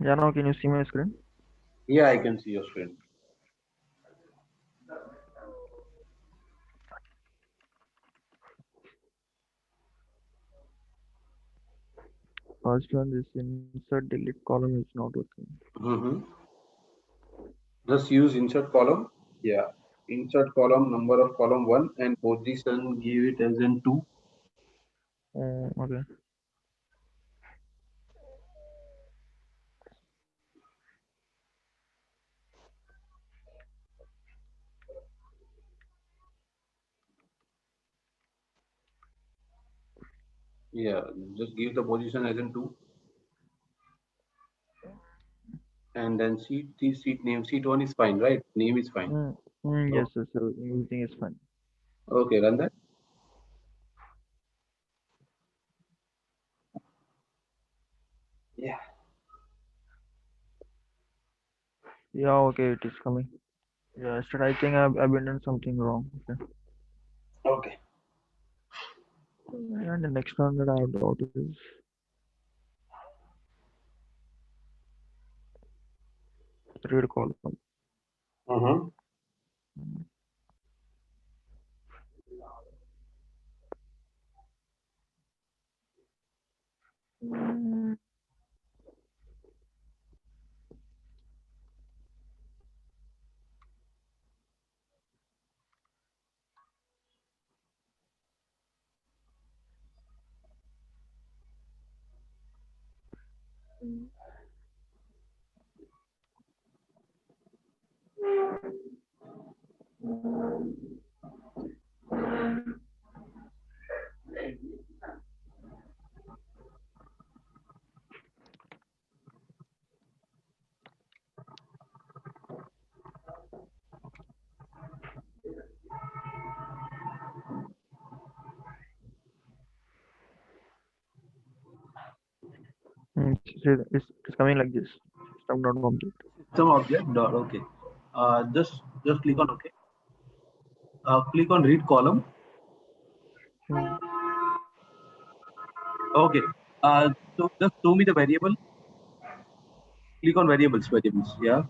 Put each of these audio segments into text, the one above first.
Yeah, now can you see my screen? Yeah, I can see your screen. First one, this insert delete column is not working. Mm-hmm. Just use insert column. Yeah. Insert column, number of column one, and position give it as in two. Okay. Yeah. Just give the position as in two, and then seat name. Seat one is fine, right? Name is fine. Yes, No. yes, so everything is fine. Okay, run that. Yeah. Yeah, okay, it is coming. Yeah, yesterday I think I've been done something wrong. Okay. Okay. And the next one that I have doubt is read column. Mm-hmm. Mm, it's coming like this. System not complete. System object dot. Okay. Just click on OK. Click on read column. Mm, Okay. So just show me the variable. Click on variables. Variables. Yeah.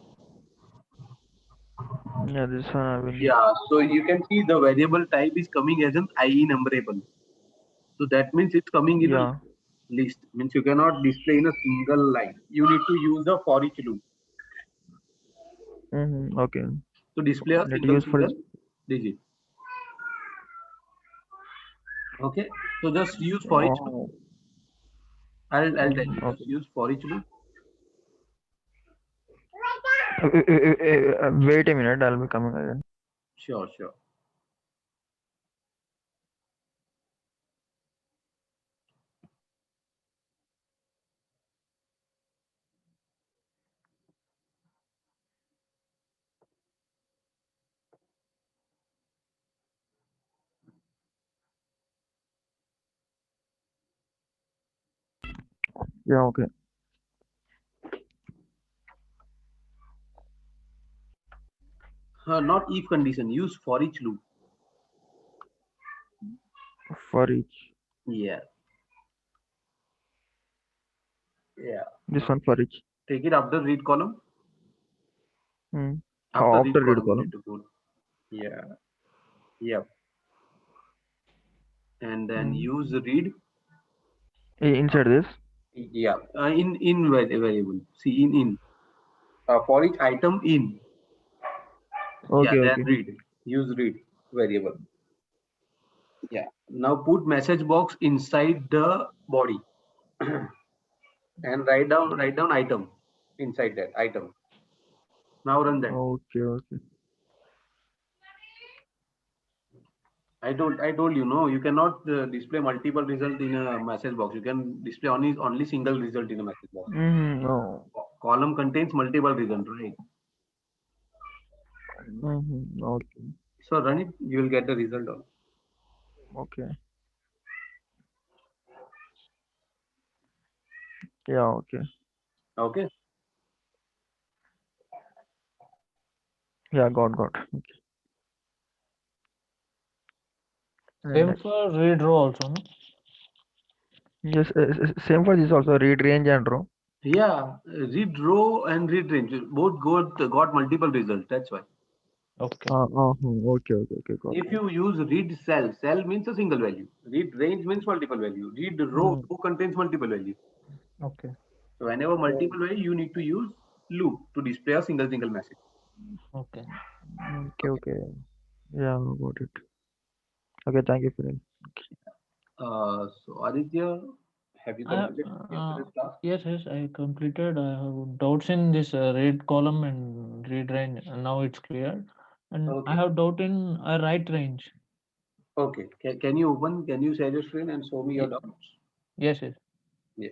yeah, this one I will. Yeah. So you can see the variable type is coming as an enumerable. So that means it's coming in a Yeah. list. Means you cannot display in a single line. You need to use the for each loop Okay. to display a Let single use for this. single digit. Okay. So just use for each loop. Oh. I'll tell you. Just Okay. use for each loop. Wait a minute. I'll be coming again. Sure. Sure. Yeah. Okay. Not if condition. Use for each loop. For each. Yeah. Yeah. This one Okay. for each. Take it after read column. Mm. After read After read column, you need column. to go. Yeah. Yeah. And then Mm. use read. Inside this. Yeah. In variable. See in. For each item in. Yeah. Okay. Then Okay. read. Use read variable. Yeah. Now put message box inside the body and write down item inside that item. Now run that. Okay. Okay. I told you no, you cannot display multiple result in a message box. You can display only single result in a message box. No. Column contains multiple result, right? Okay. So run it, you will get the result on. Okay. Yeah. Okay. Okay. Yeah. Got. Okay. And Same next. for read row also, no? Yes. Same for this also. Read range and row. Yeah, read row and read range both got multiple results. That's why. Okay. Okay, okay, okay, got If it. you use read cell means a single value. Read range means multiple value. Read Mm, row contains multiple value. okay. So whenever Yeah. multiple value, you need to use loop to display a single message. Okay. Okay, Okay. okay. Yeah, got it. Okay, thank you, Sunil. So Aditya, have you I have, completed yesterday's task? yes, yes, I completed. I have doubts in this read column and read range. And now it's clear. And I Okay. have doubt in a write range. Okay. Can you open? Can you share your screen and show me your Ye- doubts? Yes, yes. Yeah.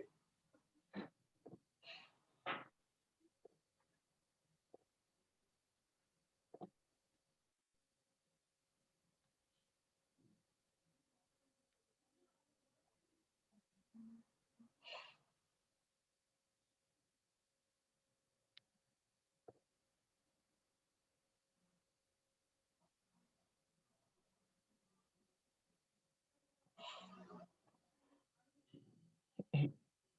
He-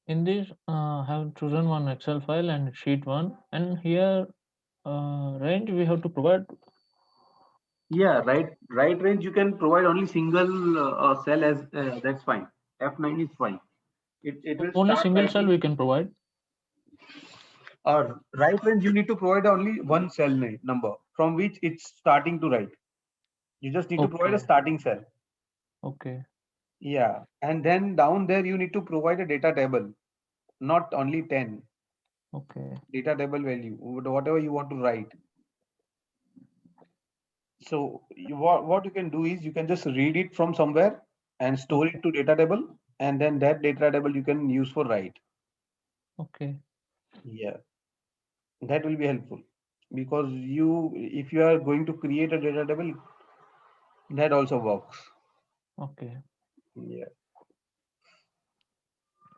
In this, have chosen one Excel file and sheet one, and here range we have to provide Yeah. Right range. You can provide only single cell as that's fine. F9 is fine. It will only start single cell writing. we can provide. Right range. You need to provide only one cell number from which it's starting to write. You just need to provide a Okay, starting cell. okay, Yeah. And then down there you need to provide a data table, not only 10 okay, data table value, whatever you want to write. So what you can do is you can just read it from somewhere and store okay, it to data table, and then that data table you can use for write. okay, Yeah, that will be helpful because if you are going to create a data table, that also works. okay. Yeah.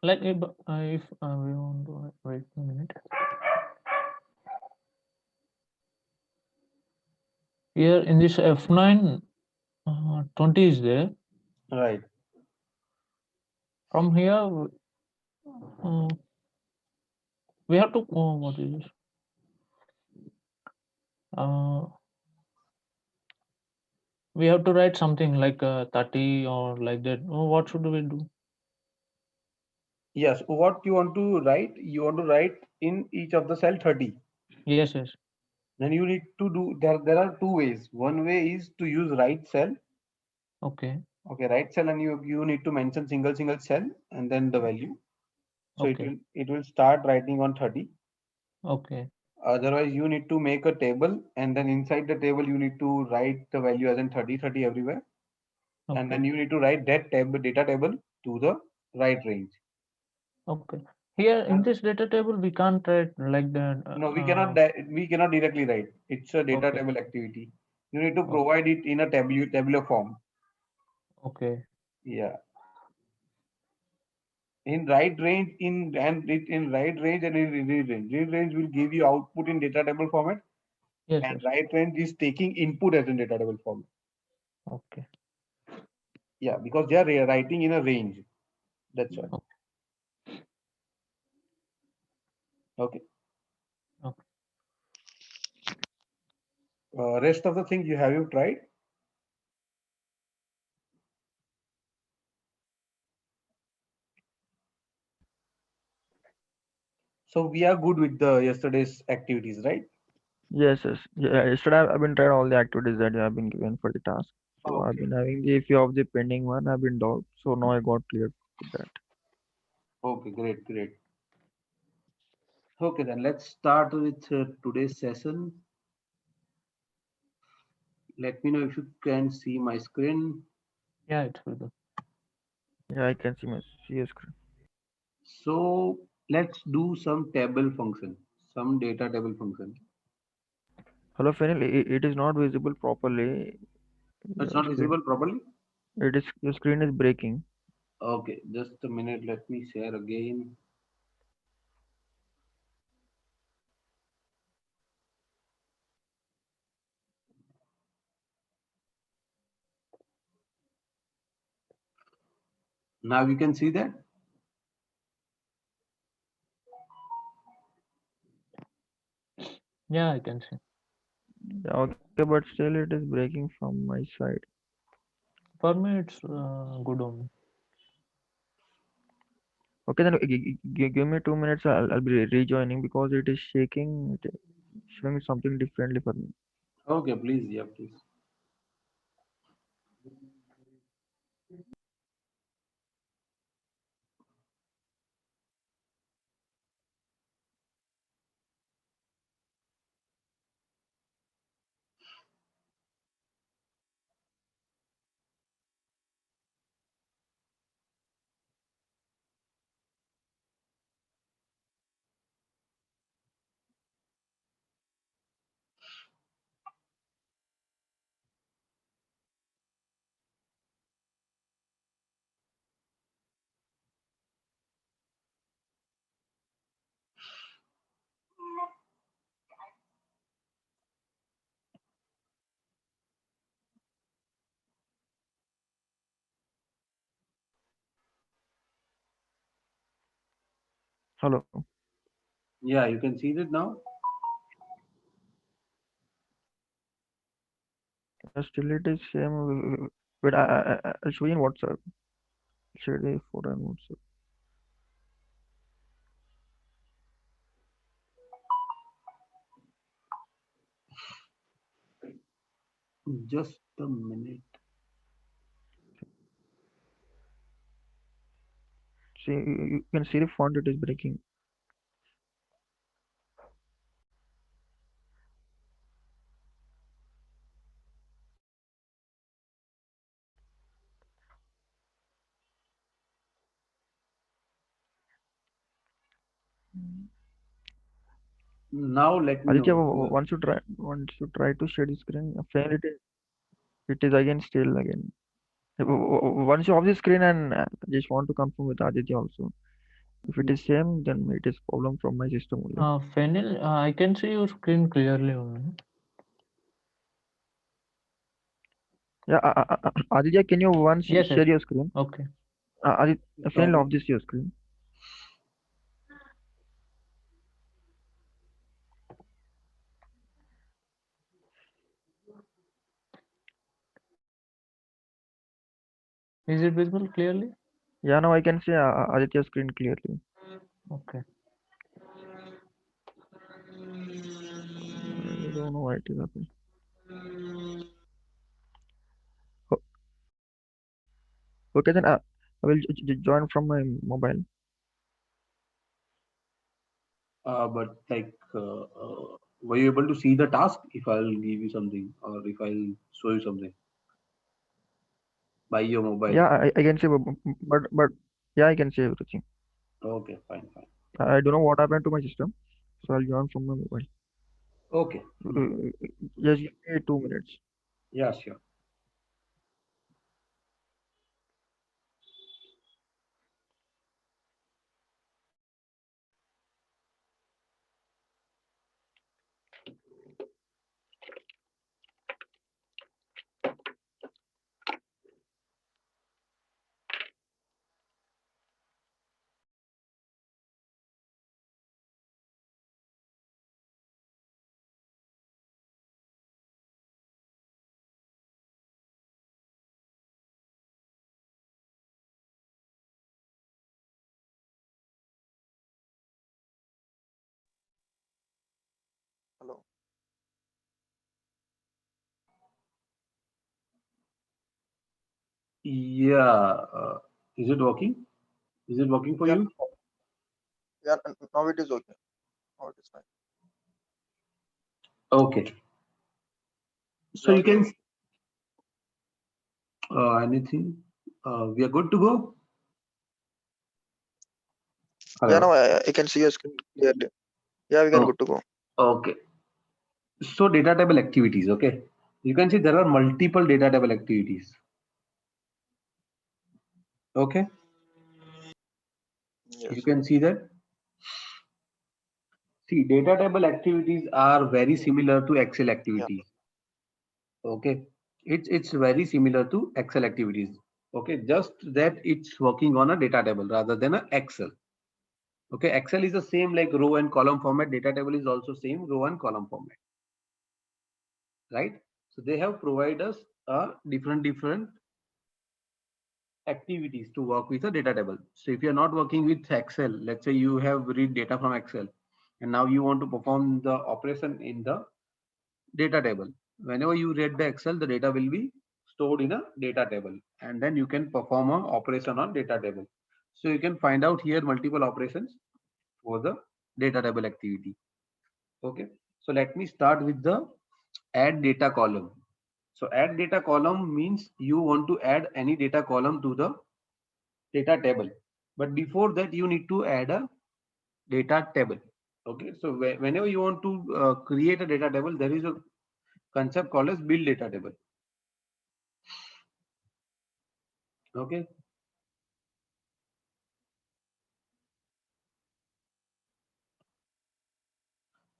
Like if we want to wait a minute. Here in this F9, 20 is there. Right. From here, uh, we have to, what is this? Uh, we have to write something like 30 or like that. What should we do? Yes. What you want to write? You want to write in each of the cell 30. Yes, yes. Then you need to do there are two ways. One way is to use write cell. Okay, Okay, write cell, and you need to mention single cell and then the value. So okay, it will start writing on 30. okay, Otherwise, you need to make a table, and then inside the table you need to write the value as in 30 everywhere, and then okay, you need to write that table data table to the right range. okay. Here in And this data table, we can't write like that. no, we cannot directly write. It's a data Okay, table activity. You need to okay, provide it in a tabular form. okay. Yeah. In right range in right range and in read range. Read range will give you output in data table format, Yes, and yes. right range is taking input as in data table format. Okay, Yeah, because they are writing in a range. That's why. okay, Okay. okay. Rest of the things you tried. So we are good with the yesterday's activities, right? Yes, yes. Yeah, yesterday I've been trying all the activities that you have been given for the task. So I've Okay. been having the few of the pending one. I've been doubt. So now I got clear with that. Okay, great. Okay, then let's start with today's session. Let me know if you can see my screen. Yeah, it's good. Yeah, I can see your screen. So let's do some table function, some data table function. Hello, Fenil. It is not visible properly. It's Your not screen. visible properly. It is your screen is breaking. Okay, just a minute. Let me share again. Now you can see that. Yeah, I can see. Yeah, okay, but still it is breaking from my side. For me, it's good only. Okay, then give me 2 minutes. I'll be rejoining because it is shaking. It is showing something differently for me. Okay, please, yeah, please. Hello. Yeah, you can see that now. Still it is same. But I'll show you in WhatsApp. Share the photo in WhatsApp. Just a minute. See, you can see the font. It is breaking. Now let me Aditya, know. once you try to share the screen, fail it is again still again. Once you off the screen and just want to confirm with Aditya also. If it is same, then it is problem from my system only. Fenil, I can see your screen clearly only. Yeah, Aditya, can you once Yes, yes. share your screen? Okay. Aditya, finally Okay. off this your screen. Is it visible clearly? Yeah, now I can see Aditya's screen clearly. Okay. I don't know why it is happening. O- Okay, then I will join from my mobile. But like, were you able to see the task if I'll give you something or if I'll show you something by your mobile? Yeah, I can see, but yeah, I can see everything. Okay, fine, fine. I don't know what happened to my system, so I'll join from my mobile. Okay, no. Just give me 2 minutes. Yeah, sure. Hello. Yeah, is it working? Is it working for Yeah, you? yeah, now it is okay. Now it is fine. Okay. So Yeah, you can anything. We are good to go. yeah, Hello. now I can see your screen clearly. Yeah, we can Oh, good to go. okay. So data table activities. Okay. You can see there are multiple data table activities. Okay. You Yes. can see that. See, data table activities are very similar to Excel Yeah. activities. Okay. It's very similar to Excel activities. Okay. Just that it's working on a data table rather than a Excel. Okay, Excel is the same like row and column format. Data table is also same row and column format, right? So they have provided us a different activities to work with a data table. So if you're not working with Excel, let's say you have read data from Excel and now you want to perform the operation in the data table. Whenever you read the Excel, the data will be stored in a data table and then you can perform an operation on data table. So you can find out here multiple operations for the data table activity. Okay, so let me start with the add data column. So add data column means you want to add any data column to the data table. But before that, you need to add a data table. Okay, so whenever you want to create a data table, there is a concept called as build data table. Okay,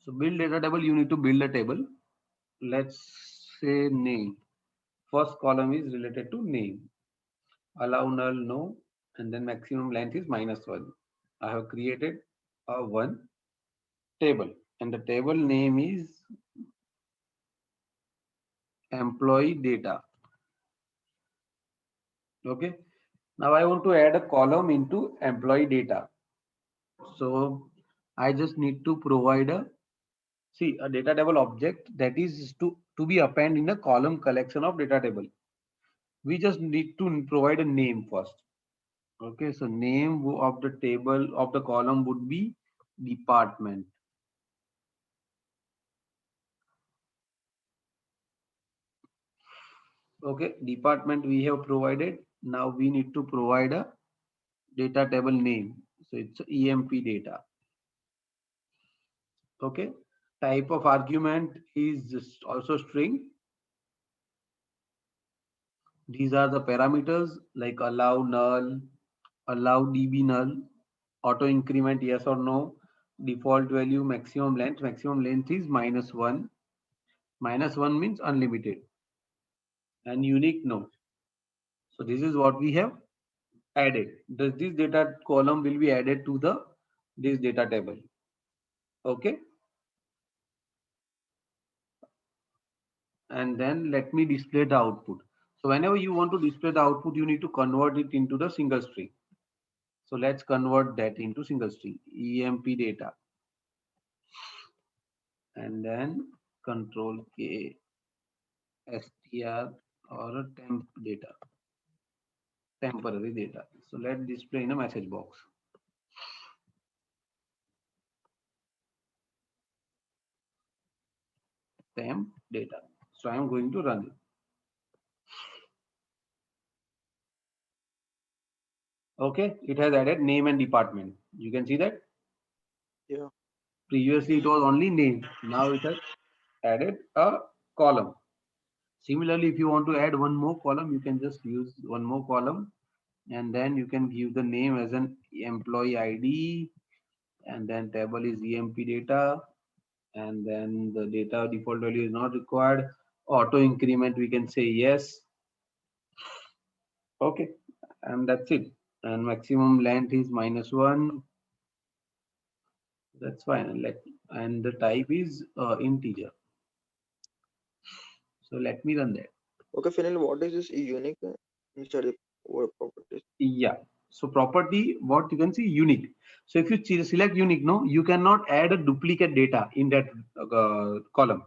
so build data table, you need to build a table. Let's say name. First column is related to name. Allow null no, and then maximum length is -1. I have created a one table, and the table name is employee data. Okay, now I want to add a column into employee data. So I just need to provide a data table object that is to be append in a column collection of data table. We just need to provide a name first. Okay, so name of the table of the column would be department. Okay, department we have provided. Now we need to provide a data table name. So it's EMP data. Okay, type of argument is just also string. These are the parameters like allow null, allow db null, auto increment yes or no, default value, maximum length. Maximum length is -1. -1 means unlimited, and unique no. So this is what we have added. This data column will be added to this data table. Okay, and then let me display the output. So whenever you want to display the output, you need to convert it into the single string. So let's convert that into single string, emp data, and then control K str or a temp data, temporary data. So let's display in a message box. Temp data. So I am going to run it. Okay, it has added name and department. You can see that. Yeah. Previously it was only name. Now it has added a column. Similarly, if you want to add one more column, you can just use one more column, and then you can give the name as an employee ID, and then table is emp data, and then the data default value is not required. Auto increment, we can say yes. Okay, and that's it. And maximum length is -1. That's fine. And the type is integer. So let me run that. Okay, Finil, what is this unique inside the word properties? Yeah. So property, what you can see unique. So if you select unique, no, you cannot add a duplicate data in that column.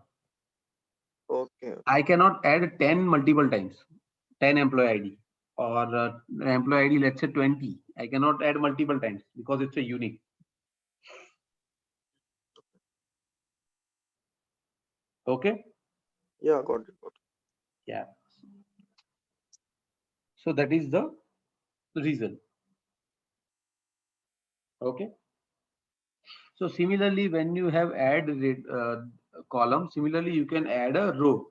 Okay. I cannot add 10 multiple times, 10 employee ID or employee ID, let's say 20. I cannot add multiple times because it's a unique. Okay. Yeah, got it. Yeah. So that is the reason. Okay. So similarly, when you have add column, similarly you can add a row.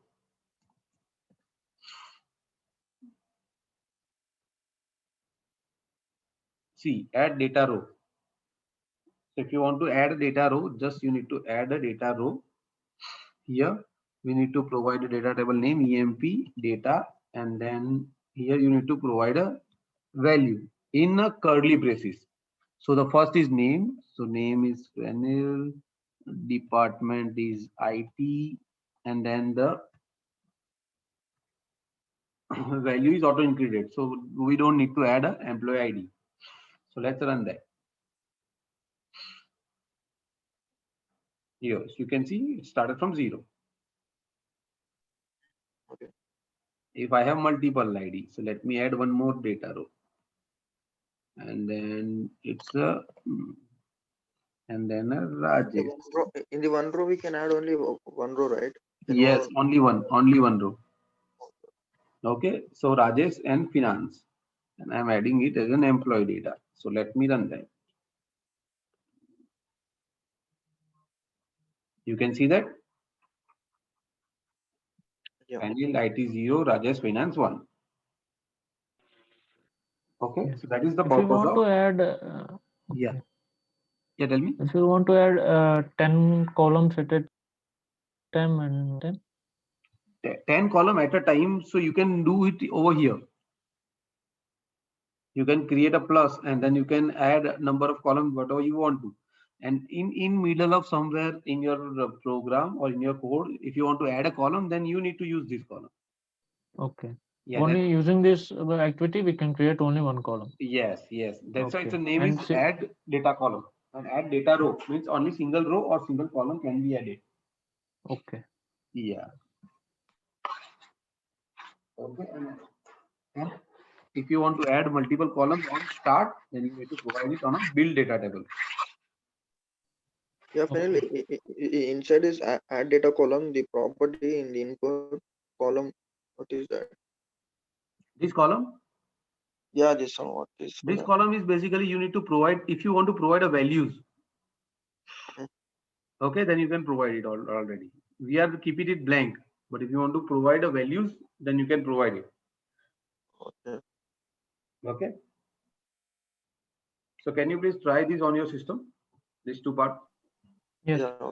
See, add data row. So if you want to add a data row, just you need to add a data row. Here we need to provide a data table name emp data, and then here you need to provide a value in a curly braces. So the first is name. So name is Fenil, department is IT, and then the value is auto included. So we don't need to add a employee ID. So let's run that. Here, so you can see it started from 0. Okay. If I have multiple ID, so let me add one more data row. And then it's a and then a Rajesh. In the one row, we can add only one row, right? Yes, only one row. Okay, so Rajesh and finance, and I'm adding it as an employee data. So let me run that. You can see that. Yeah. Annual IT 0, Rajesh finance 1. Okay, Yes. so that is the If you purpose want of to add, yeah. okay. Yeah, tell me. If you want to add 10 columns at a time, and then 10 column at a time, so you can do it over here. You can create a plus and then you can add a number of columns whatever you want to. And in middle of somewhere in your program or in your code, if you want to add a column, then you need to use this column. okay. Yeah, Only using this activity, we can create only one column. yes. That's why Okay. its name And is add data column. And add data row means only single row or single column can be added. okay. Yeah. Okay. And if you want to add multiple columns on start, then you need to provide it on a build data table. Yeah, finally, inside is add data column, the property in the input column. What is that? This column, Yeah, this one. What is this column is basically you need to provide if you want to provide a values. Okay, then you can provide it already. We are keeping it blank, but if you want to provide a values, then you can provide it. Okay. Okay. So can you please try this on your system? These two parts. Yes. Yeah.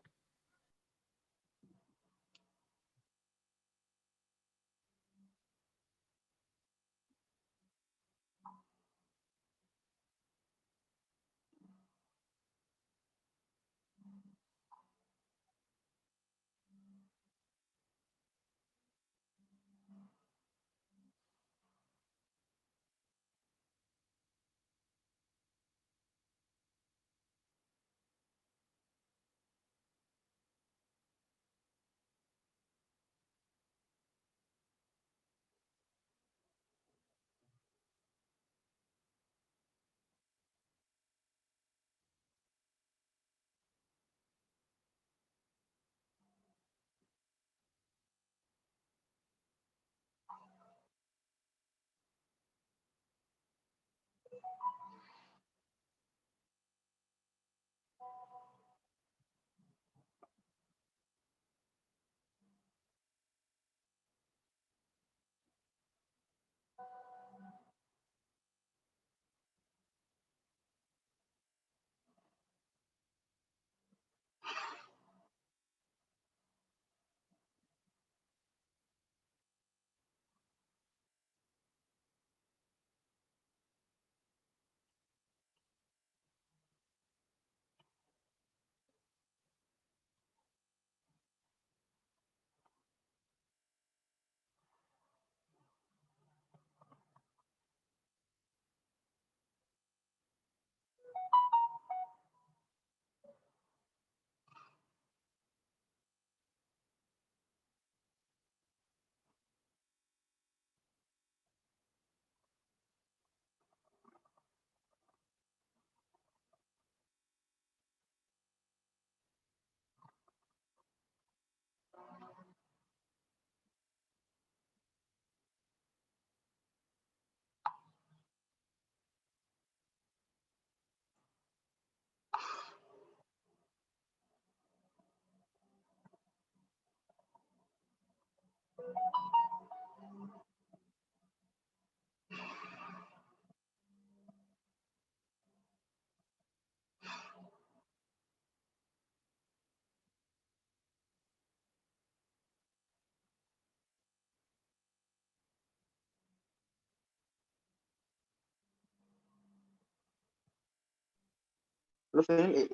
The same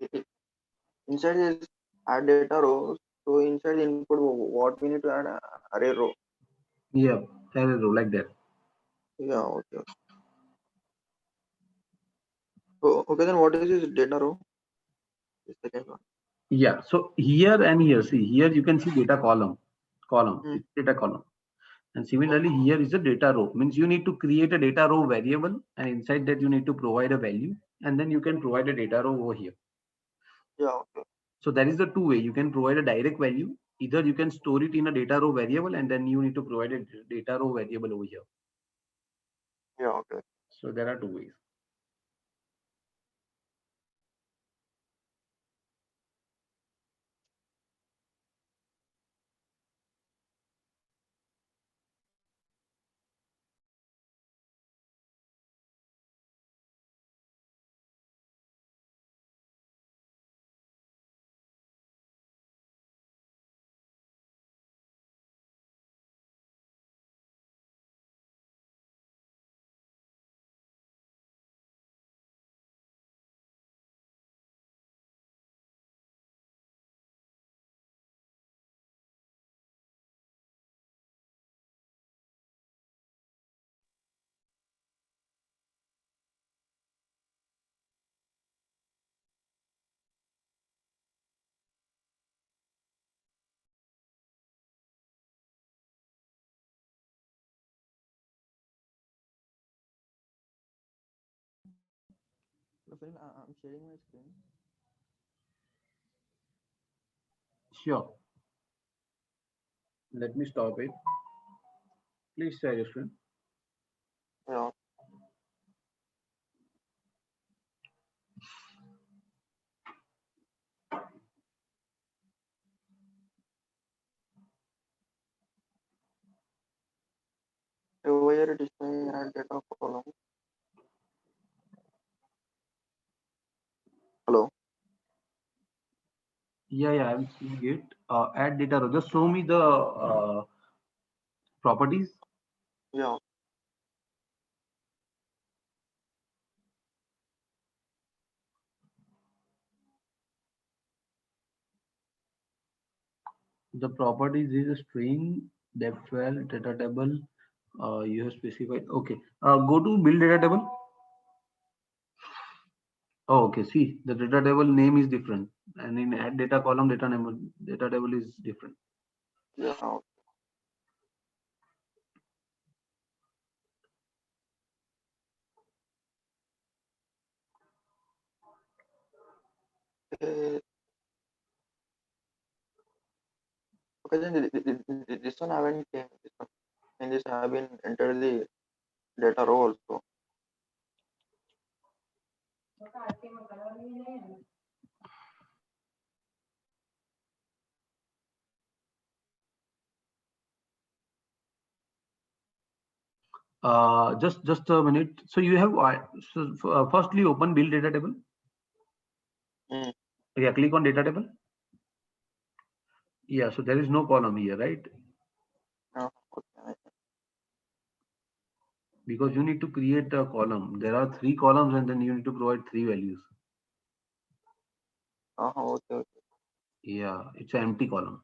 inside is add data row. So inside the input, what we need to add array row. Yeah, array row like that. Yeah, okay. So okay, then what is this data row? The second one. Yeah, so here and here, see here you can see data column, Hmm. it's data column. And similarly, here is a data row. Means you need to create a data row variable, and inside that you need to provide a value, and then you can provide a data row over here. Yeah, okay. So that is the two way. You can provide a direct value. Either you can store it in a data row variable, and then you need to provide a data row variable over here. Yeah, okay. So there are two ways. The friend, I'm sharing my screen. Sure. Let me stop it. Please share your screen. Yeah. Over here it is saying add data column. Hello. Yeah, I'm seeing it. Add data row. Just show me the properties. Yeah. The properties is a string, depth well, data table. You have specified. Okay. Go to build data table. Oh, okay. See, the data table name is different, and in add data column, data table is different. Yeah. Okay. Okay, then this one haven't came. This one. In this I have been entered the data row also. Just a minute. So you have firstly open build data table. Mm. Yeah, click on data table. Yeah, so there is no column here, right? Yeah. Okay. Because you need to create a column. There are three columns, and then you need to provide three values. Okay. Okay. Yeah, it's an empty column.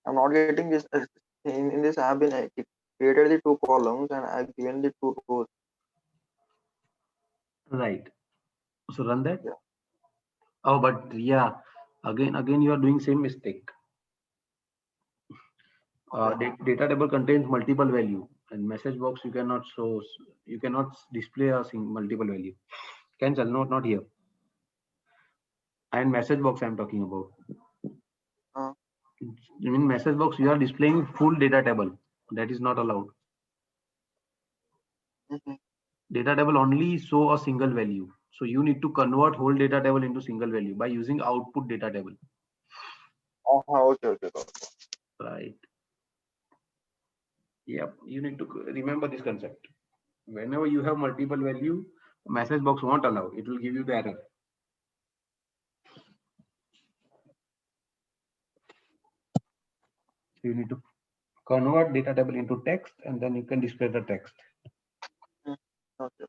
I'm not getting this. In this I have been created the two columns and I've given the two rows. Right. So run that. Yeah. Oh, but yeah, again you are doing same mistake. Okay. Data table contains multiple value, And message box you cannot show, you cannot display a multiple value. Cancel, not here. And message box I'm talking about. Uh, In message box you are displaying full data table. That is not allowed. mhm. Data table only show a single value. So you need to convert whole data table into single value by using output data table. Okay. Right. Yep. You need to remember this concept. Whenever you have multiple value, message box won't allow. It will give you the error. So you need to convert data table into text, and then you can display the text. Okay.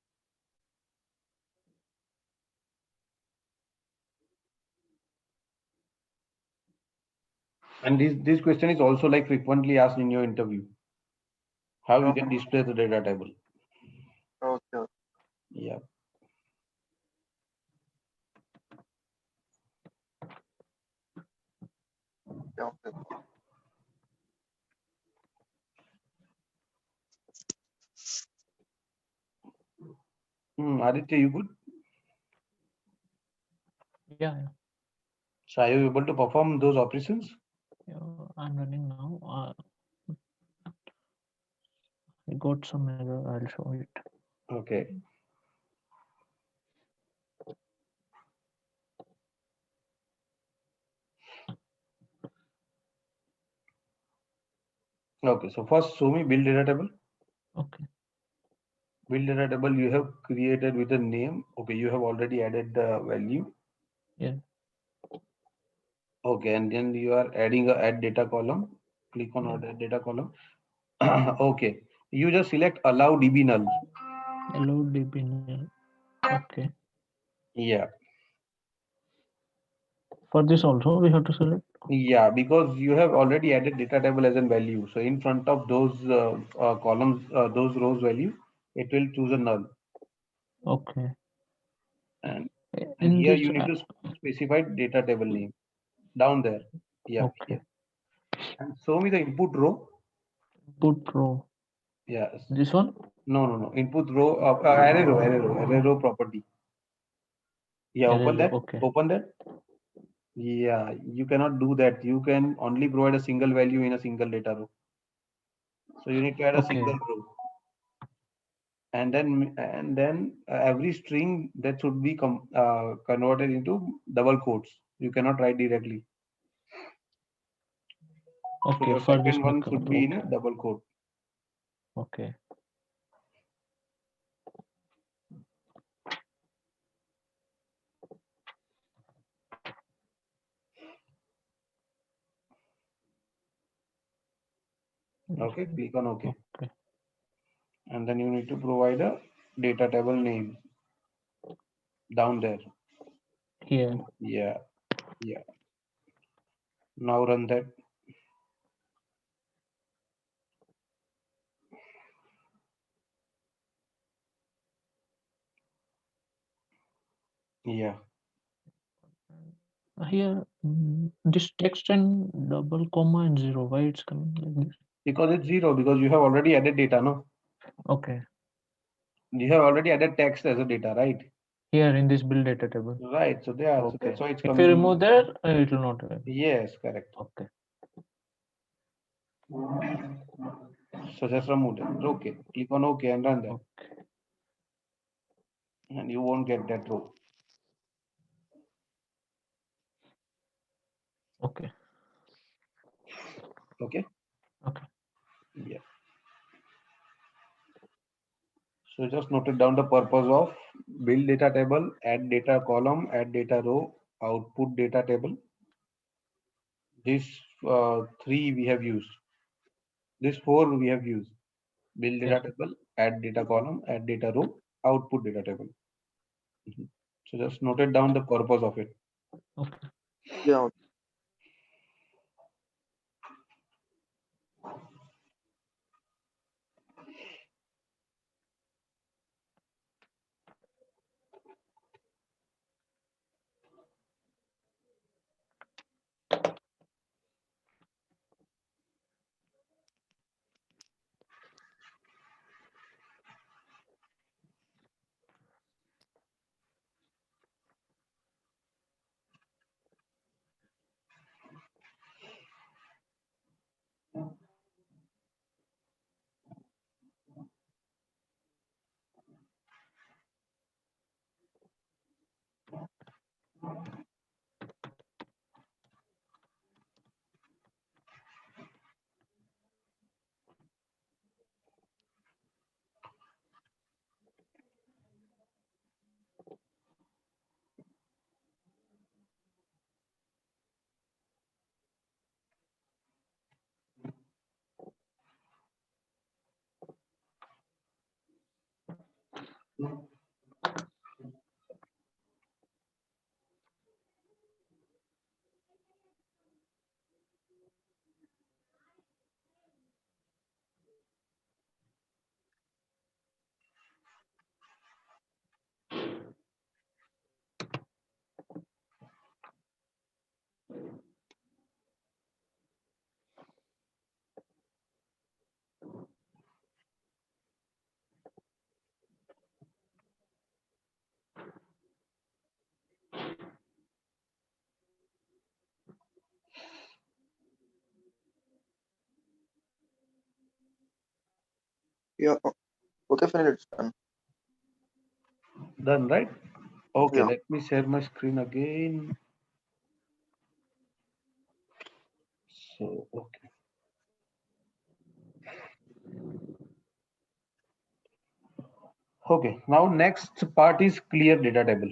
And this question is also like frequently asked in your interview. How you Uh, can display the data table. okay. Yeah. Okay. Aditya, you good? Yeah, So are you able to perform those operations? I'm running now. I got some error. I'll show it. Okay. Okay. So first show me build data table. Okay. Build data table you have created with a name. Okay. You have already added the value. Yeah. Okay. And then you are adding a add data column. Click on Yeah. add data column. Okay. You just select allow DB null. Allow DB null. Okay. Yeah. For this also we have to select. Yeah, because you have already added data table as a value. So in front of those columns, those rows value, it will choose a null. Okay. And In here this, you need to specify data table name down there. Yeah, okay. here. And show me the input row. Input row. Yes. This one? No. Input row, array row property. Yeah, Array open row. that. Okay. Open that. Yeah, you cannot do that. You can only provide a single value in a single data row. So you need to add a Okay. single row. And then every string that should be converted into double quotes. You cannot write directly. So Okay. your For this second one should method. be in Okay. a double quote. Okay. Okay, click on OK. Okay. And then you need to provide a data table name down there. Here. Yeah. Now run that. Yeah. Here, this text and double comma and zero. Why it's coming like this? Because it's 0, because you have already added data, no? Okay. You have already added text as a data, right? Here in this build data table. Right. So there. So Okay. that's why it's If you coming. remove that, it will not. Yes, correct. Okay. So just remove it. Okay. Click on OK and run that. Okay. And you won't get that row. Okay. Okay. Okay. Yeah. So just noted down the purpose of build data table, add data column, add data row, output data table. These three we have used. These four we have used. Build data table, add data column, add data row, output data table. So just noted down the purpose of it. Okay. Yeah. Yeah. Okay, fine. It's done. Done, right? Okay, Yeah. let me share my screen again. So, okay. Okay, now next part is clear data table.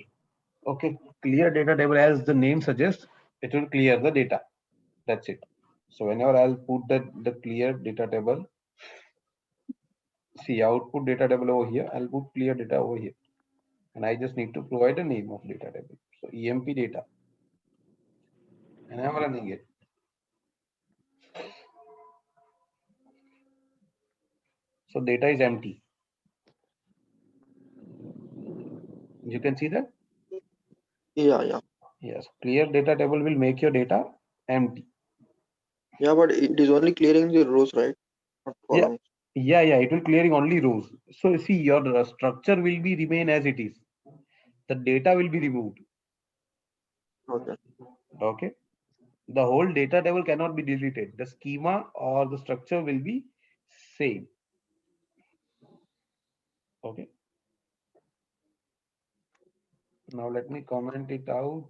Okay, clear data table, as the name suggests, it will clear the data. That's it. So whenever I'll put the clear data table, see output data table over here, I'll put clear data over here. And I just need to provide a name of data table. So EMP data. And I'm running it. So data is empty. You can see that? Yeah. Yeah. Yes. Clear data table will make your data empty. Yeah, but it is only clearing the rows, right? Not Yeah. columns. Yeah. It will clearing only rows. So see, your structure will be remain as it is. The data will be removed. Okay. Okay. The whole data table cannot be deleted. The schema or the structure will be same. Okay. Now let me comment it out.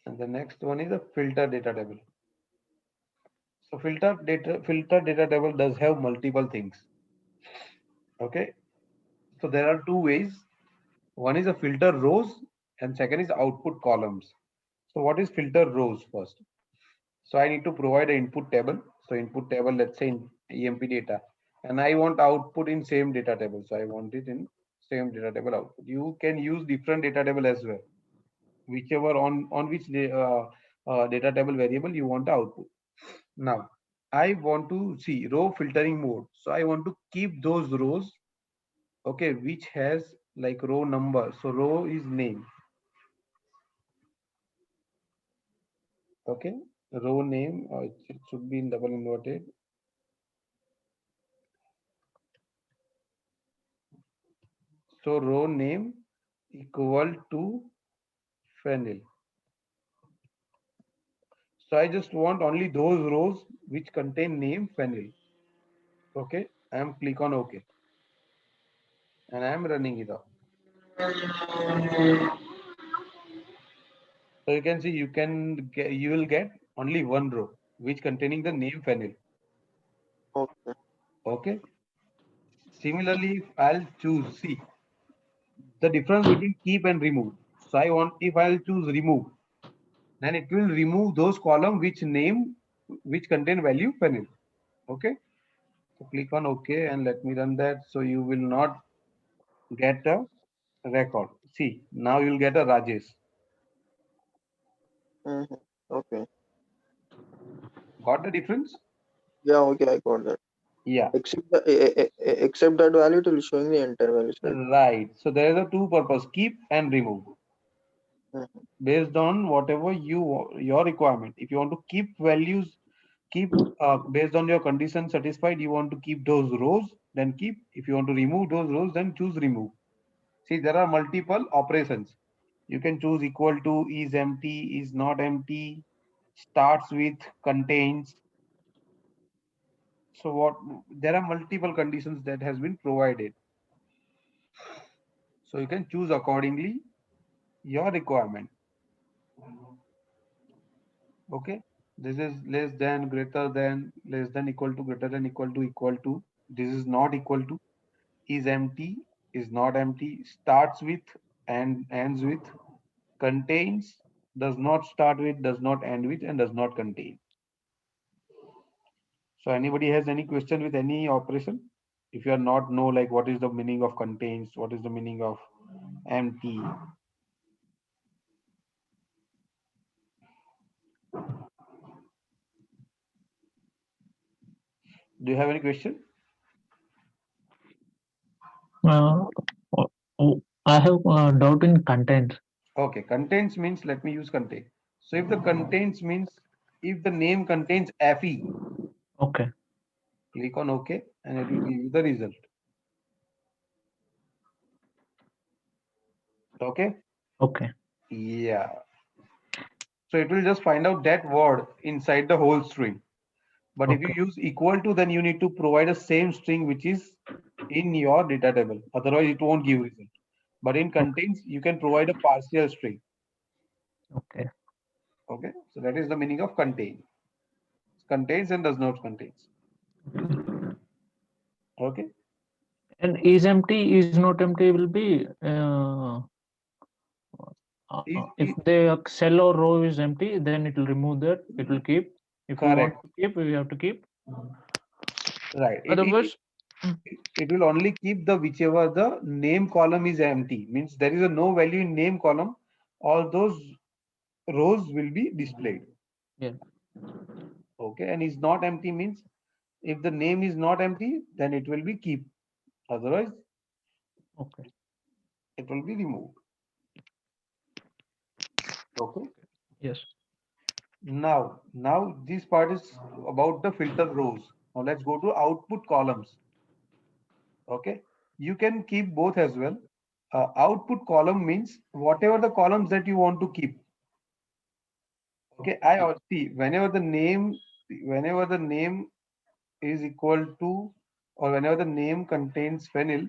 And the next one is a filter data table. So filter data table does have multiple things. Okay. So there are two ways. One is a filter rows and second is output columns. So what is filter rows first? So I need to provide an input table. So input table, let's say in EMP data, and I want output in same data table. So I want it in same data table output. You can use different data table as well, whichever on which data table variable you want the output. Now I want to see row filtering mode. So I want to keep those rows, okay, which has like row number. So row is name, okay, row name, it should be in double inverted. So row name equal to fennel. So I just want only those rows which contain name fennel. Okay, I am click on OK and I am running it off. So you can see you will get only one row which containing the name fennel. Okay. Okay. Similarly, if I'll choose, see the difference between keep and remove. So I want, if I'll choose remove, then it will remove those column which contain value fennel. Okay. So click on OK and let me run that. So you will not get a record. See, now you'll get a Rajesh. Mm-hmm. Okay. Got the difference? Yeah. Okay. I got that. Yeah, Except except that value, it will showing the entire values, right? right. So there is a two purpose, keep and remove, Mm-hmm. based on whatever your requirement. If you want to keep values, keep based on your condition satisfied, you want to keep those rows, then keep. If you want to remove those rows, then choose remove. See, there are multiple operations. You can choose equal to, is empty, is not empty, starts with, contains. So what, there are multiple conditions that has been provided. So you can choose accordingly your requirement. Okay. This is less than, greater than, less than, equal to, greater than, equal to, equal to. This is not equal to, is empty, is not empty, starts with and ends with, contains, does not start with, does not end with, and does not contain. So anybody has any question with any operation? if you are not know like what is the meaning of contains, what is the meaning of empty. Do you have any question? Uh, I have a doubt in content. Okay, contains means, let me use contain. So if the contains means, if the name contains FE, Okay. click on OK and it will give you the result. Okay. Okay. Yeah. So it will just find out that word inside the whole string. But if you Okay. use equal to, then you need to provide a same string which is in your data table. Otherwise, it won't give result. But in Okay. contains, you can provide a partial string. Okay. Okay. So that is the meaning of contain. Contains and does not contains. Okay. And is empty, is not empty will be if Is the cell or row is empty, then it will remove that. It will keep. If we want correct. to keep, we have to keep. Right. Otherwise, It will only keep the whichever the name column is empty. Means there is a no value in name column. All those rows will be displayed. yeah. Okay. And is not empty means if the name is not empty, then it will be keep. Otherwise, Okay. it will be removed. Okay. Yes. Now this part is about the filter rows. Now let's go to output columns. Okay. You can keep both as well. Output column means whatever the columns that you want to keep. Okay. See whenever the name is equal to, or whenever the name contains fennel,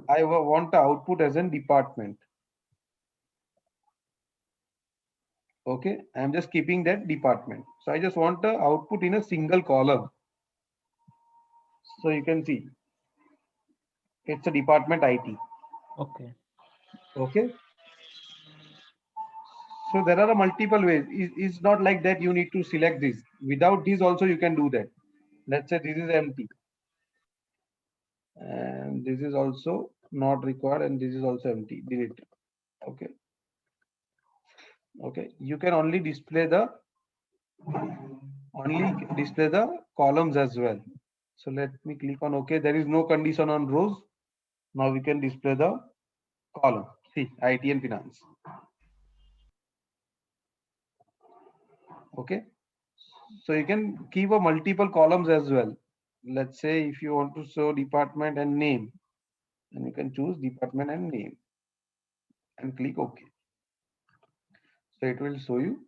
I want the output as a department. Okay, I'm just keeping that department. So I just want the output in a single column. So you can see it's a department IT. Okay. Okay, so there are multiple ways. It's not like that you need to select this. Without this also you can do that. Let's say this is empty and this is also not required and this is also empty. Delete. Okay, okay. You can only display the columns as well. So let me click on OK. There is no condition on rows. Now we can display the column. See, IT and finance. Okay. So you can keep a multiple columns as well. Let's say if you want to show department and name, then you can choose department and name and click OK. So it will show you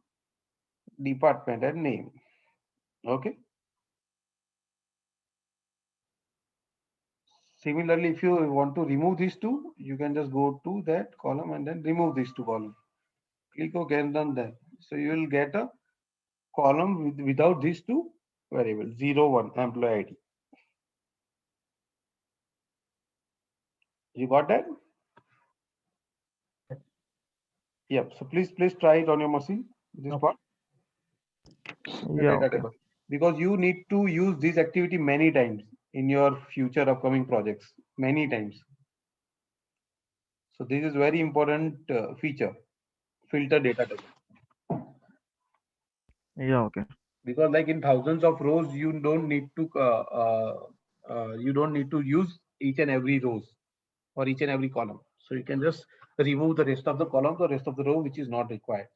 department and name. Okay. Similarly, if you want to remove these two, you can just go to that column and then remove these two columns. Click OK and done that. So you will get a column without these two variables, 0, 1, employee ID. You got that? Yep. So please try it on your machine. This Okay. part, the Yeah, data okay. table, because you need to use this activity many times in your future upcoming projects, many times. So this is very important feature, filter data table, Yeah, okay. because like in thousands of rows, you don't need to use each and every rows or each and every column. So you can just remove the rest of the columns or rest of the row which is not required.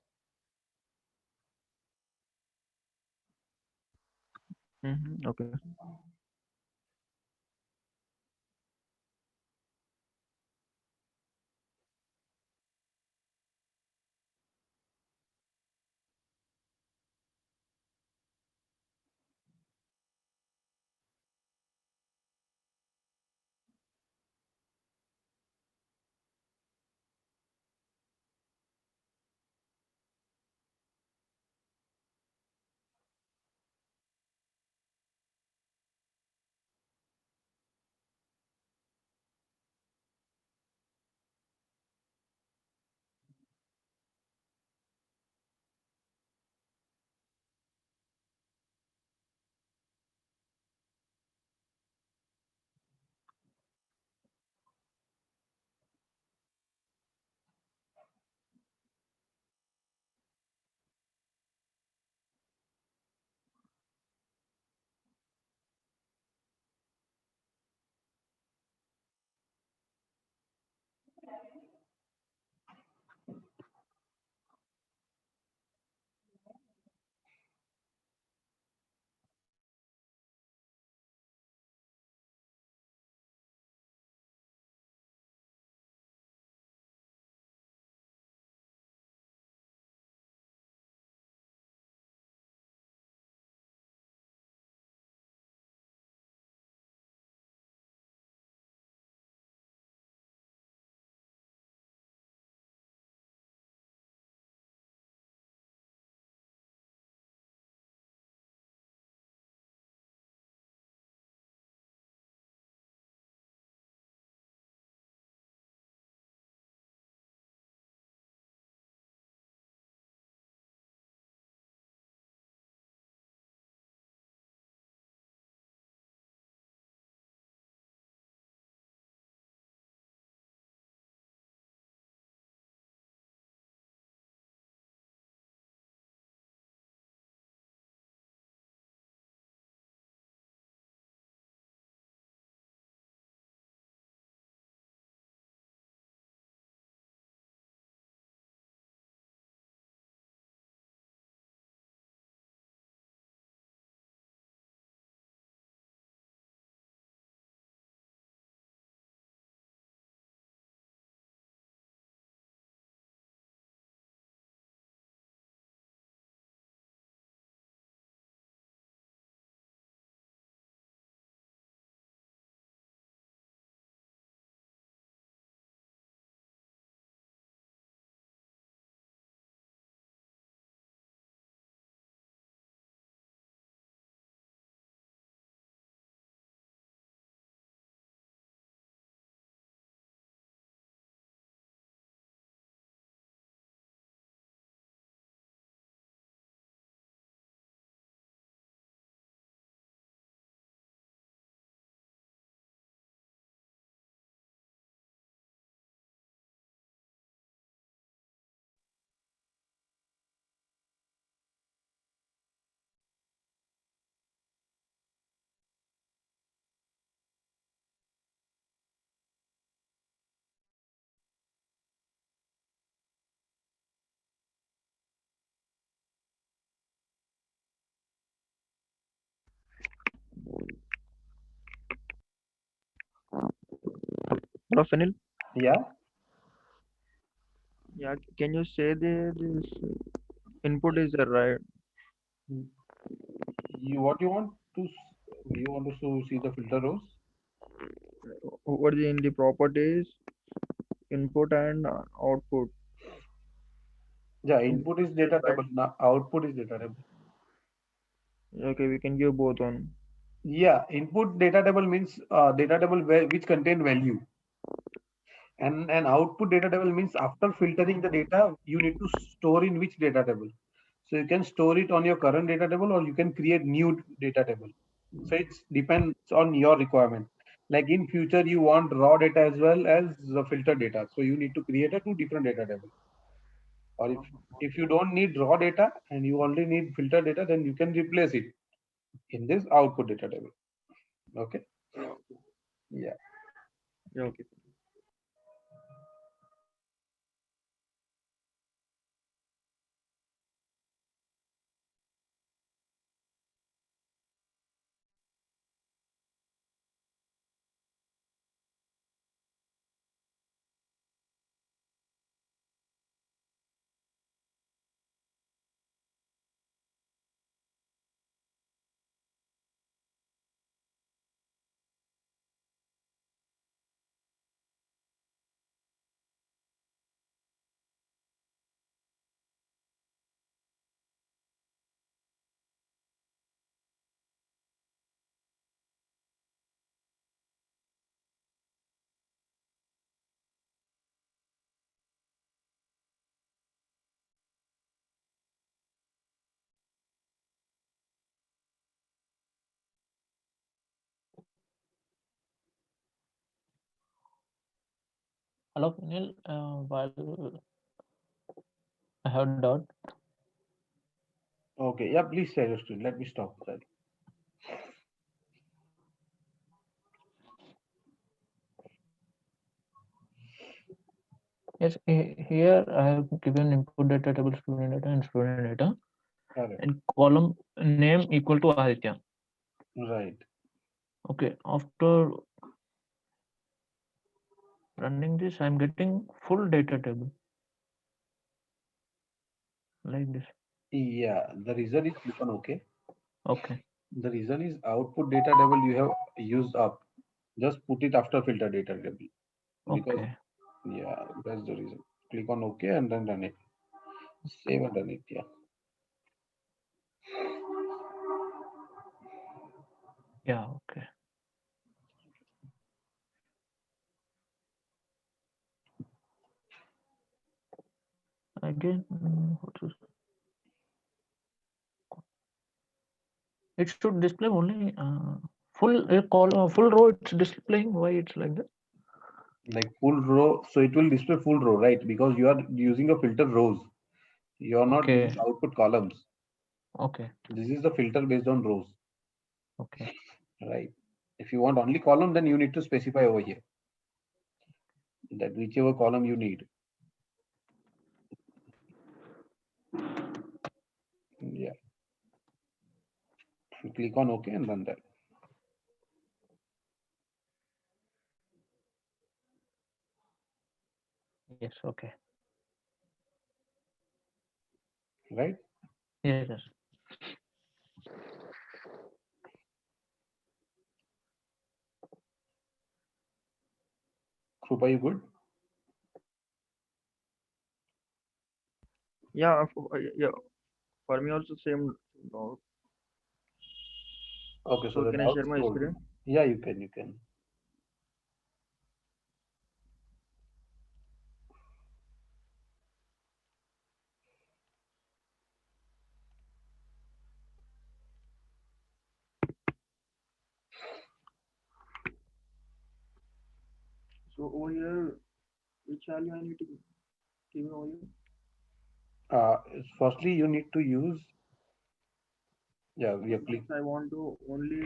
Okay. Hello, Sunil. Yeah. Yeah, can you say this input is right? What you want to you want to see the filter rows? Over in the properties, input and output. Yeah, In input is this data right? table. Now output is data table. Okay, we can give both on. Yeah, input data table means data table which contain value, and an output data table means after filtering the data, you need to store in which data table. So you can store it on your current data table, or you can create new data table. So it depends on your requirement. Like in future, you want raw data as well as the filter data. So you need to create a two different data table. Or if you don't need raw data and you only need filter data, then you can replace it in this output data table. Okay. Yeah, Yeah. yeah, okay. Hello, Sunil. While I have doubt. Okay. Yeah. Please share your screen. Let me stop that. Yes, here I have given input data table student data and student data Correct. and column name equal to Aditya. Right. Okay, after running this, I'm getting full data table like this. Yeah. The reason is click on OK. Okay, The reason is output data table you have used up. Just put it after filter data table because okay, yeah, that's the reason. Click on OK and then run it. Save and run it. Yeah. yeah, okay. Again, what is it? Should display only full row. It's displaying. Why it's like that? Like full row. So it will display full row, right? Because you are using a filter rows. You are not Okay, using output columns. okay, This is the filter based on rows, okay. right? If you want only column, then you need to specify over here that whichever column you need. Yeah. You click on OK and run that. Yes, okay. Right? Yes, yes. Krupa, you good? Yeah, yeah. For me also same. No. Okay, so So the can I doubt share my solved. screen? Yeah, you can, you can. So over here, which value I need to give over here? Firstly, you need to use, yeah, we have clicked. Means I want to only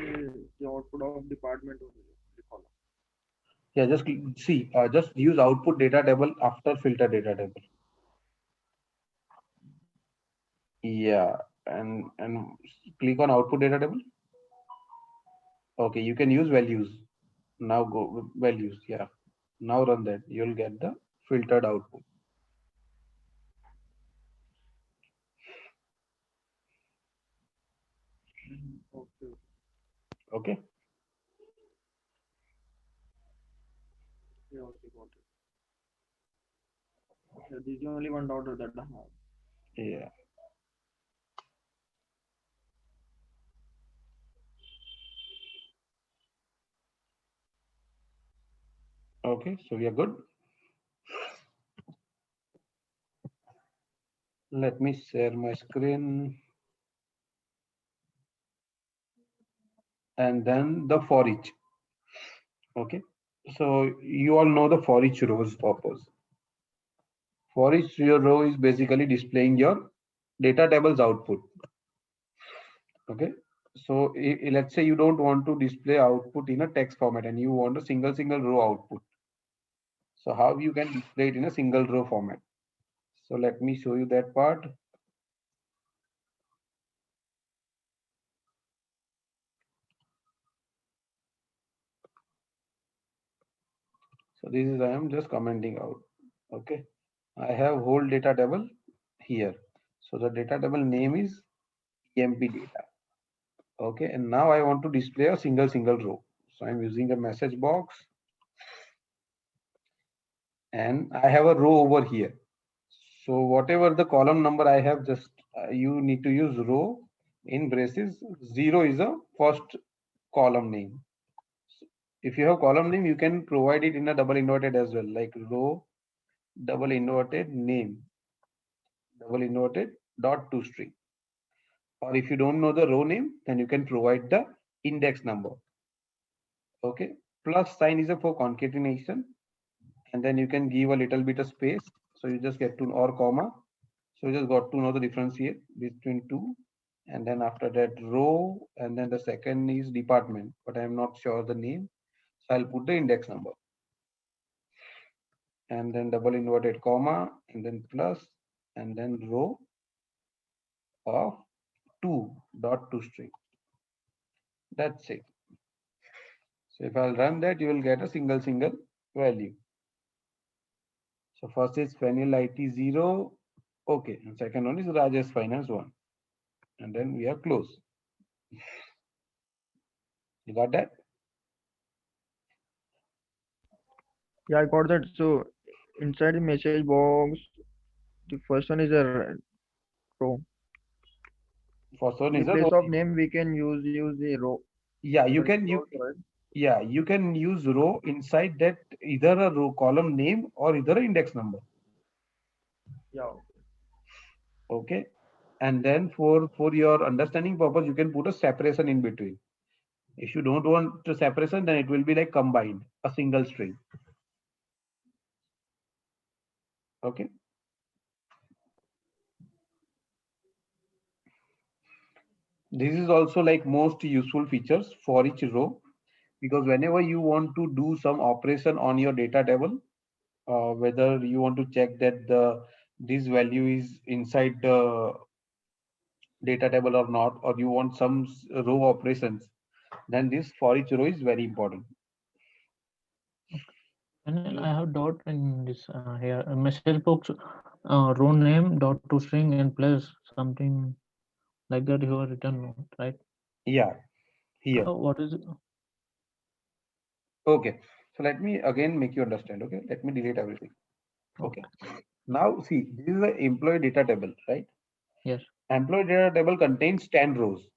the output of department over here, the column. Yeah, just use output data table after filter data table. Yeah, and click on output data table. Okay, you can use values. Now go with values. Yeah. Now run that. You'll get the filtered output. Okay. Okay. Yeah, okay, got it. Yeah, this is the only one doubt that I have. Yeah. Okay. So we are good. Let me share my screen. And then the for each. Okay. So you all know the for each row's purpose. For each row is basically displaying your data tables output. Okay. So let's say you don't want to display output in a text format and you want a single row output. So how you can display it in a single row format? So let me show you that part. So this is I am just commenting out. Okay. I have whole data table here. So the data table name is EMP data. Okay. And now I want to display a single row. So I'm using a message box and I have a row over here. So whatever the column number I have, just you need to use row in braces. 0 is a first column name. If you have column name, you can provide it in a double inverted as well, like row double inverted name double inverted dot to string. Or if you don't know the row name, then you can provide the index number. Okay. Plus sign is a for concatenation, and then you can give a little bit of space. So you just get to or comma. So you just got to know the difference here between two. And then after that row, and then the second is department, but I am not sure the name. So I'll put the index number and then double inverted comma and then plus and then row of 2 dot to string. That's it. So if I'll run that, you will get a single value. So first is Fanil IT 0. Okay. And second one is Rajesh Finance 1. And then we are close. You got that? Yeah, I got that. So inside the message box, the first one is a row. First one In is a place row. of name, we can use the row. Yeah, you Rows, can right? you can use row inside that either a row column name or either an index number. Yeah. Okay. And then for your understanding purpose, you can put a separation in between. If you don't want to separation, then it will be like combined, a single string. Okay. This is also like most useful features for each row, because whenever you want to do some operation on your data table, whether you want to check that this value is inside the data table or not, or you want some row operations, then this for each row is very important. And I have dot in this here message box row name dot to string and plus something like that you have written note, right? Yeah, here. What is it? Okay. So let me again make you understand. Okay. Let me delete everything. Okay. Now see, this is the employee data table, right? Yes. Employee data table contains 10 rows.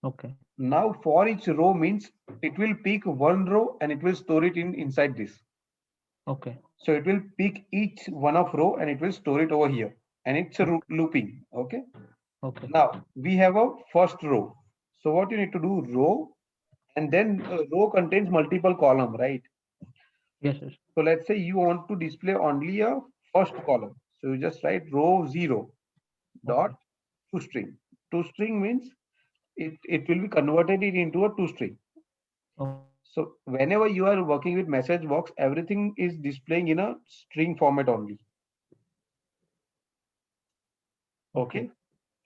Okay. Now for each row means it will pick one row and it will store it inside this. Okay. So it will pick each one of row and it will store it over here. And it's a looping. Okay. Okay. Now we have a first row. So what you need to do, row, and then row contains multiple column, right? Yes. Yes. So let's say you want to display only a first column. So you just write row 0 dot Okay. to string. To string means it will be converted it into a to string. Okay. So whenever you are working with message box, everything is displaying in a string format only. Okay. Okay.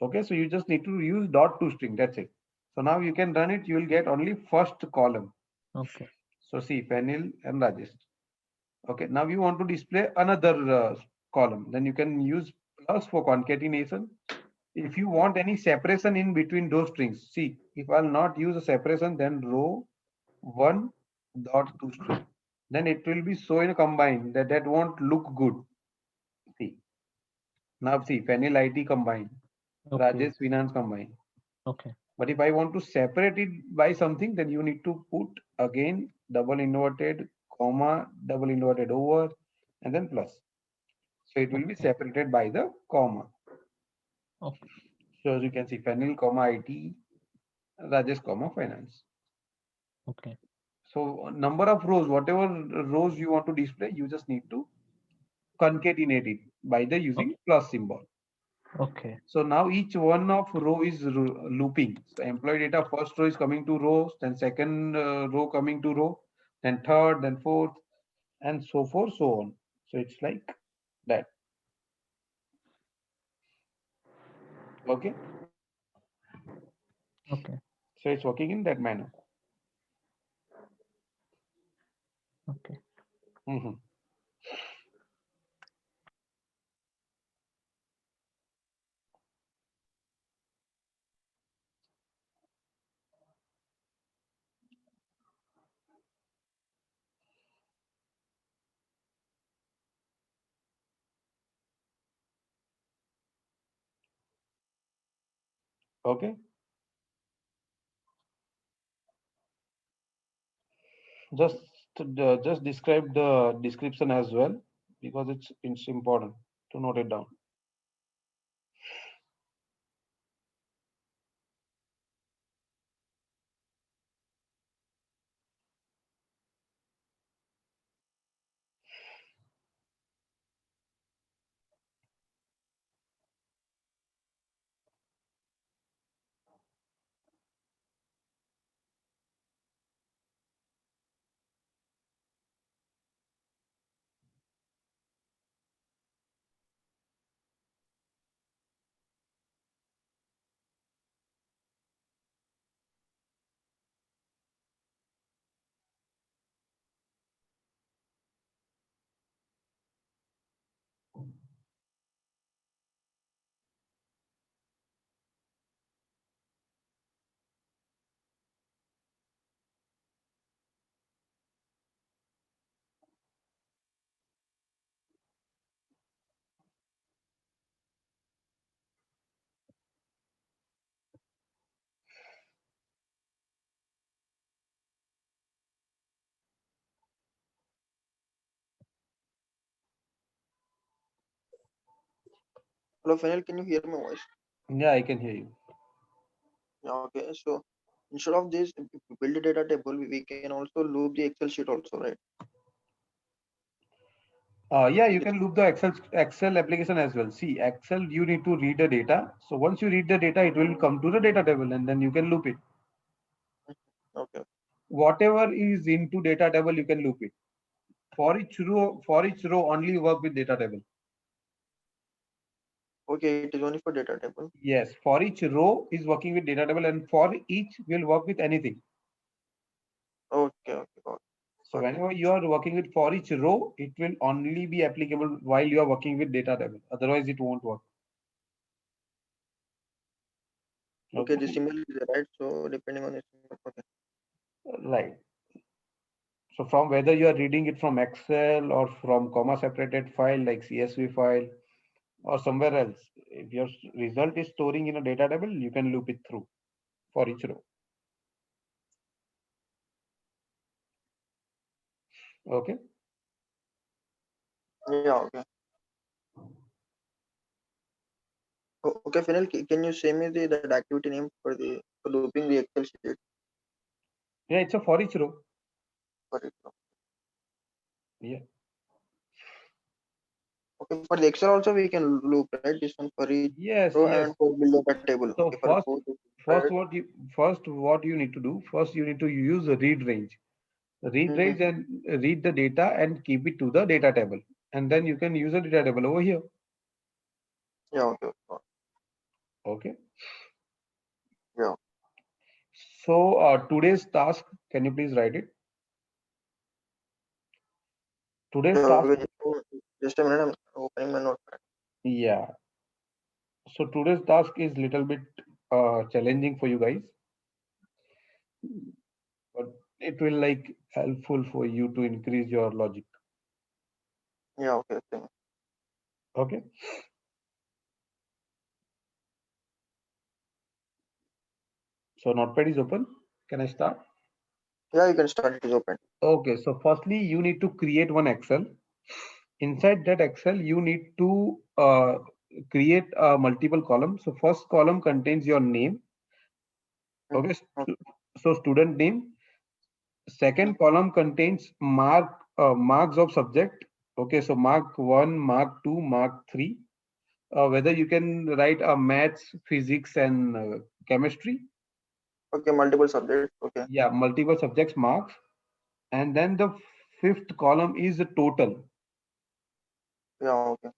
Okay. So you just need to use dot to string. That's it. So now you can run it. You will get only first column. Okay. So see Penil and Rajesh. Okay, now you want to display another column, then you can use plus for concatenation. If you want any separation in between those strings, see, if I'll not use a separation, then row 1 dot to string, then it will be so in a combine that won't look good. See, now see, Fenil IT combine, Okay. Rajesh Finance combine. Okay. But if I want to separate it by something, then you need to put again double inverted, comma, double inverted over, and then plus. So it will be Okay. separated by the comma. Okay. So as you can see, Fenil, comma, IT, Rajesh, comma, finance. Okay. So number of rows, whatever rows you want to display, you just need to concatenate it by the using plus symbol. Okay. So now each one of row is looping. So employee data first row is coming to rows, then second row coming to row, then third, then fourth, and so forth, so on. So it's like that. Okay. Okay. So it's working in that manner. Okay. Mhm. Okay. Just just describe the description as well because it's important to note it down. Hello, Fenil, can you hear my voice? Yeah, I can hear you. Yeah, okay. So instead of this, if we build a data table, we can also loop the Excel sheet also, right? Yeah, you Yes. can loop the Excel application as well. See, Excel, you need to read the data. So once you read the data, it will come to the data table, and then you can loop it. Okay. Whatever is into data table, you can loop it. For each row, only work with data table. Okay, it is only for data table. Yes, for each row is working with data table, and for each will work with anything. Okay, okay, So got it. whenever you are working with for each row, it will only be applicable while you are working with data table. Otherwise, it won't work. Okay, the Okay, symbol is there, right? So depending on the symbol. Okay. right. So from whether you are reading it from Excel or from comma separated file like CSV file or somewhere else, if your result is storing in a data table, you can loop it through for each row. Okay. Yeah, okay. Okay, Fenil, can you say me that activity name for looping the Excel sheet Yeah, it's a for each row. for it? Yeah. Okay, for the Excel also we can loop, right? This one for each Yes, row yes. and for build data table. So Okay, for the both, right? first what you need to do, first you need to use the read range. Read Mm-hmm. range and read the data and keep it to the data table. And then you can use the data table over here. Yeah, okay. Okay. Yeah. So today's task, can you please write it? Today's Yeah, task, okay, just a minute. I'm opening my notepad. yeah. So today's task is little bit challenging for you guys, but it will like helpful for you to increase your logic. Yeah, okay, okay. Okay. So notepad is open. Can I start? Yeah, you can start. It is open. Okay. So firstly, you need to create one Excel. Inside that Excel, you need to create a multiple column. So first column contains your name. Okay. Okay. So student name. Second column contains marks of subject. Okay. So mark 1, mark 2, mark 3. Whether you can write a maths, physics, and chemistry. Okay, multiple subjects. Okay. Yeah, multiple subjects marks. And then the fifth column is the total. Yeah, okay.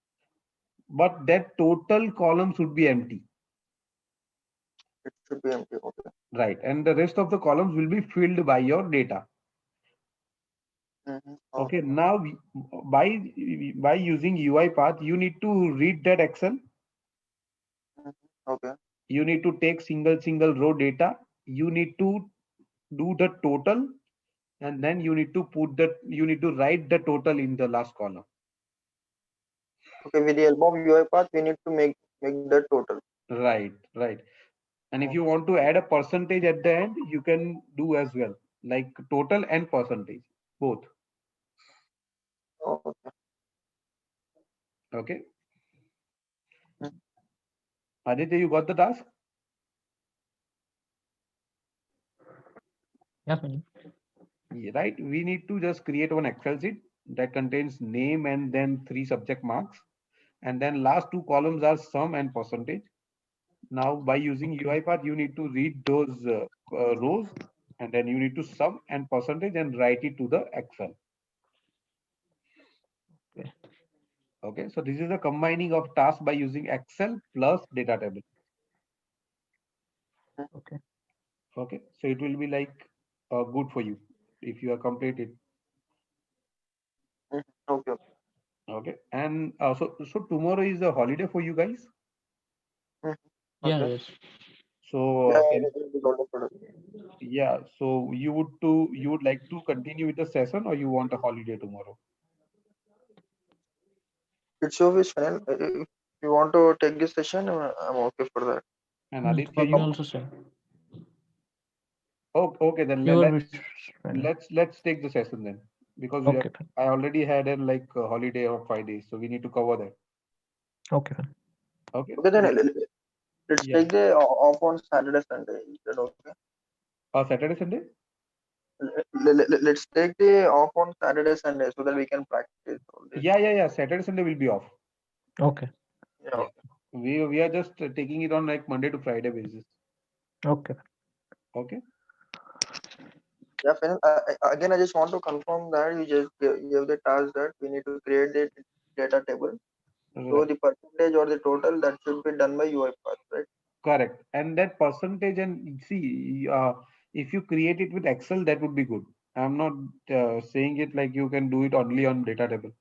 But that total column should be empty. It should be empty. Okay. Right. And the rest of the columns will be filled by your data. Okay. Okay. Now, by using UiPath, you need to read that Excel. Okay. You need to take single row data. You need to do the total, and then you need to you need to write the total in the last column. Okay. With the help of UiPath, we need to make that total. Right. Right. And if you Okay. want to add a percentage at the end, you can do as well, like total and percentage, both. Okay. Okay. Mm, Aditya, you got the task? Yeah, fine. Yeah, right. We need to just create one Excel sheet that contains name and then 3 subject marks. And then last 2 columns are sum and percentage. Now, by using Okay. UiPath, you need to read those rows, and then you need to sum and percentage and write it to the Excel. Okay. Okay. So this is a combining of tasks by using Excel plus data table. Okay. Okay. So it will be like good for you if you are completed. Okay. Okay. And so tomorrow is a holiday for you guys. Mm, Yeah, okay. yes. So Yeah, can it is all the yeah. So you would like to continue with the session, or you want a holiday tomorrow? it's your wish, man. If you want to take this session, I'm okay for that. And For Aditya, me you? also same. Oh, okay. Then Your wish, friend. let's take the session then, because Okay, fine. I already had a like a holiday of 5 days, so we need to cover that. Okay, fine. Okay. Okay, then let's Yeah. take the off on Saturday, Sunday. Is that okay? Saturday, Sunday. Let's take the off on Saturday, Sunday, so that we can practice all this. Yeah. Saturday, Sunday will be off. Okay. Yeah. Yeah. We are just taking it on like Monday to Friday basis. Okay. Okay. Yeah, fine. Again, I just want to confirm that you just gave the task that we need to create the data table. So Right. the percentage or the total that should be done by UiPath, right? Correct. And that percentage, and see, if you create it with Excel, that would be good. I'm not saying it like you can do it only on data table.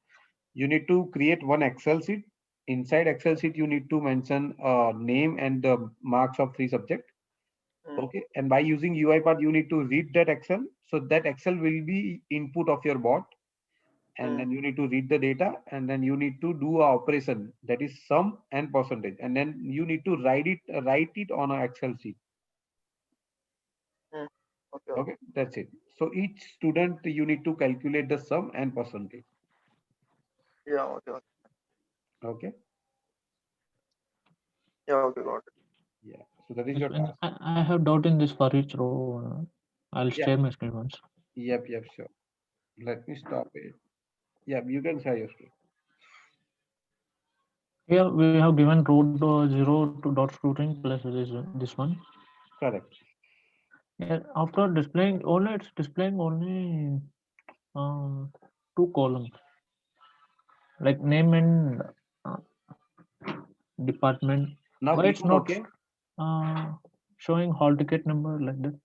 You need to create one Excel sheet. Inside Excel sheet, you need to mention name and the marks of 3 subject. Mm, Okay. And by using UiPath, you need to read that Excel. So that Excel will be input of your bot. And mm, then you need to read the data, and then you need to do a operation, that is sum and percentage, and then you need to write it on an Excel sheet. mm. Okay, okay. Okay, that's it. So each student you need to calculate the sum and percentage. Yeah, okay, okay. Okay. Yeah, okay, got it. Yeah, so that is Yes, your and task. I have doubt in this for each row. I'll Yeah. share my screen once. Yep, sure. Let me stop it. Yeah, you can share your screen. Here we have given row 0 to dot string plus this one. Correct. Yeah, after displaying only, it's displaying only uh, 2 columns like name and uh, department. Now Why click it's on not OK. uh, showing hall ticket number like that?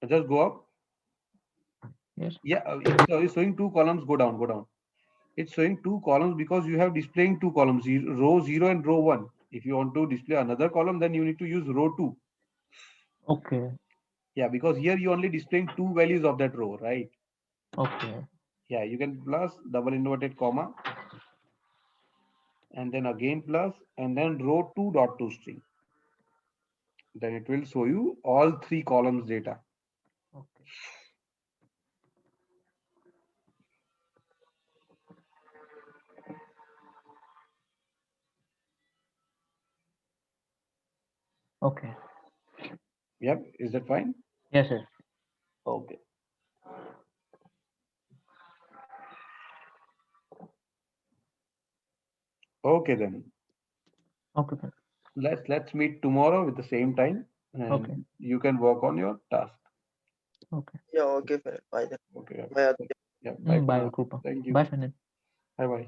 Just go up. Yes. Yeah, it's showing 2 columns. Go down. It's showing two columns because you have displaying two columns, row 0 and row 1. If you want to display another column, then you need to use row 2. Okay. Yeah, because here you only displaying two values of that row, right? Okay. Yeah, you can plus double inverted comma and then again plus and then row 2 dot to string. Then it will show you all three columns data. Okay. Okay. Yep, is that fine? Yes, yes. Okay. Okay then. Okay. Then. Let's meet tomorrow with the same time and Okay. you can work on your task. Okay. Yeah, okay, Farid. Bye then. Okay. Bye. Yeah, bye for Bye, now. Krupa. Thank you. Bye, Farid. Bye bye.